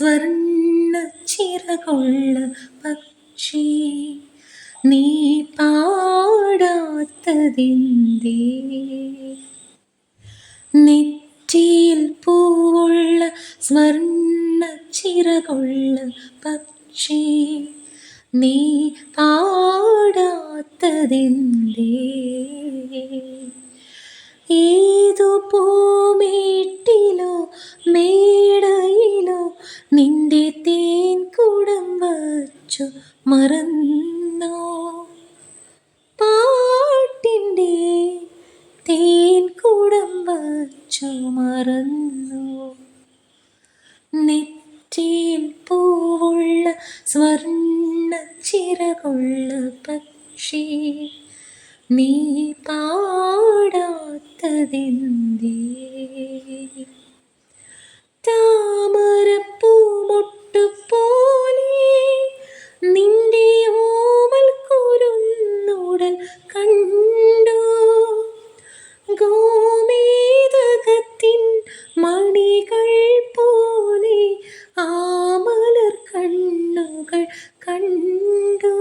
സ്വർണ്ണ ചിറകുള്ള പക്ഷി നീ പാടാത്തതെന്തേ? നെറ്റിയിൽ പൂവുള്ള സ്വർണ്ണ ചിറകുള്ള പക്ഷി നീ പാടാത്തതെന്തേ? ഏതു പൂമേട്ടിലോ മേടയിലോ നിന്റെ തേൻ കുടം വച്ചു മറന്നോ? പാട്ടിൻ്റെ തേൻ കുടം വച്ചു മറന്നോ? നെറ്റിയിൽ പൂവുള്ള സ്വർണ്ണ ചിറകുള്ള പക്ഷി നീ പാടാത്തതെന്തേ? താമരപ്പൂമൊട്ടുപോലെ നിന്റെ ഓമൽ കുരുന്നുടൽ കണ്ടു. ഗോമേതകത്തിൻ മണികൾ പോലെ ആ മലർ കണ്ണുകൾ കണ്ടു.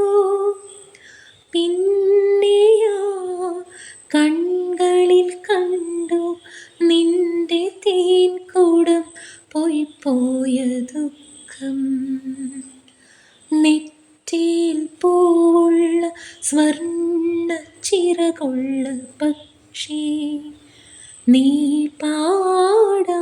പിന്നെയാ കൺകളിൽ കണ്ടു നിന്റെ തേൻ കുടം പോയ ദുഃഖം. നെറ്റിയിൽ പൂവുള്ള സ്വർണ്ണ ചിറകുള്ള പക്ഷി നീ പാടാത്തതെന്തേ?